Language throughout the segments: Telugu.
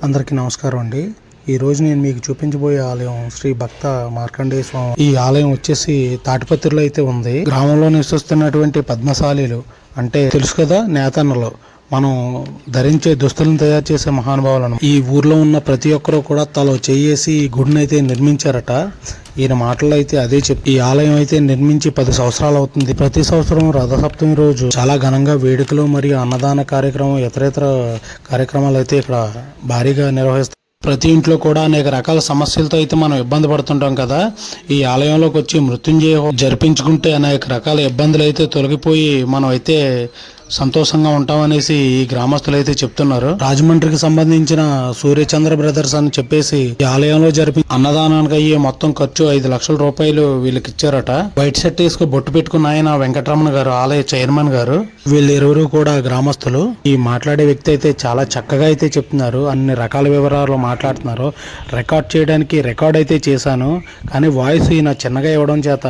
అందరికీ నమస్కారం అండి. ఈ రోజు నేను మీకు చూపించబోయే ఆలయం శ్రీ భక్త మార్కండేయ స్వామి. ఈ ఆలయం వచ్చేసి తాటిపత్రిలో అయితే ఉంది. గ్రామంలో నివసిస్తున్నటువంటి పద్మశాలీలు అంటే తెలుసు కదా, నేతన్నలు, మనం ధరించే దుస్తులను తయారు చేసే మహానుభావులను ఈ ఊర్లో ఉన్న ప్రతి ఒక్కరూ కూడా తలో చేసి ఈ గుడిని అయితే నిర్మించారట. ఈయన మాటల్లో అయితే అదే చెప్పి ఈ ఆలయం అయితే నిర్మించి 10 సంవత్సరాలు అవుతుంది. ప్రతి సంవత్సరం రథసప్తమి రోజు చాలా ఘనంగా వేడుకలు మరియు అన్నదాన కార్యక్రమం ఇతర కార్యక్రమాలు అయితే ఇక్కడ భారీగా నిర్వహిస్తారు. ప్రతి ఇంట్లో కూడా అనేక రకాల సమస్యలతో అయితే మనం ఇబ్బంది పడుతుంటాం కదా. ఈ ఆలయంలోకి వచ్చి మృత్యుంజయ జరిపించుకుంటే అనేక రకాల ఇబ్బందులు అయితే తొలగిపోయి మనం అయితే సంతోషంగా ఉంటామనేసి ఈ గ్రామస్తులు అయితే చెప్తున్నారు. రాజమండ్రికి సంబంధించిన సూర్యచంద్ర బ్రదర్స్ అని చెప్పేసి ఈ ఆలయంలో జరిపి అన్నదానానికి అయ్యే మొత్తం ఖర్చు 5 లక్షల రూపాయలు వీళ్ళకి ఇచ్చారట. వైట్ షర్ట్ వేసుకుని బొట్టు పెట్టుకున్న ఆయన వెంకటరమణ గారు, ఆలయ చైర్మన్ గారు. వీళ్ళిరువురు కూడా గ్రామస్తులు. ఈ మాట్లాడే వ్యక్తి అయితే చాలా చక్కగా అయితే చెప్తున్నారు. అన్ని రకాల వివరాలు మాట్లాడుతున్నారు. రికార్డ్ చేయడానికి రికార్డ్ అయితే చేశాను, కానీ వాయిస్ ఈయన చిన్నగా ఇవ్వడం చేత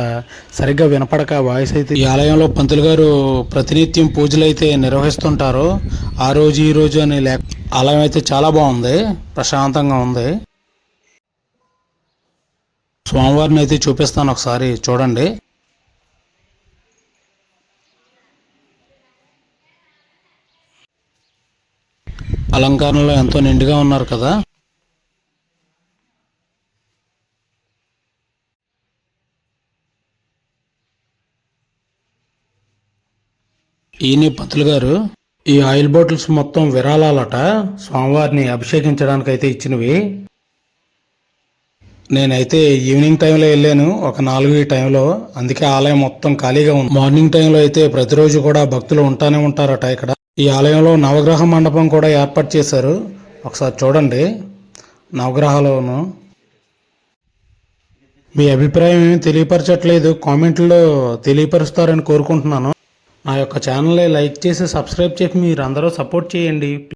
సరిగ్గా వినపడక వాయిస్ అయితే. ఈ ఆలయంలో పంతులు గారు ప్రతినిత్యం పూజలు అయితే నిర్వహిస్తుంటారు. ఆ రోజు ఈ రోజు అని ఆలయం అయితే చాలా బాగుంది, ప్రశాంతంగా ఉంది. స్వామివారిని అయితే చూపిస్తాను, ఒకసారి చూడండి. అలంకారంలో ఎంతో నిండుగా ఉన్నారు కదా. ఈయన పంతులు గారు. ఈ ఆయిల్ బాటిల్స్ మొత్తం విరాళాలట, స్వామివారిని అభిషేకించడానికి అయితే ఇచ్చినవి. నేనైతే ఈవినింగ్ టైంలో వెళ్ళాను, ఒక 4 టైంలో. అందుకే ఆలయం మొత్తం ఖాళీగా ఉంది. మార్నింగ్ టైంలో అయితే ప్రతిరోజు కూడా భక్తులు ఉంటానే ఉంటారట ఇక్కడ. ఈ ఆలయంలో నవగ్రహ మండపం కూడా ఏర్పాటు చేశారు, ఒకసారి చూడండి. నవగ్రహాలను మీ అభిప్రాయం ఏమి తెలియపరచట్లేదు, కామెంట్లో తెలియపరుస్తారని కోరుకుంటున్నాను. నా యొక్క ఛానల్ని లైక్ చేసి సబ్స్క్రైబ్ చేసి మీరు అందరూ సపోర్ట్ చేయండి.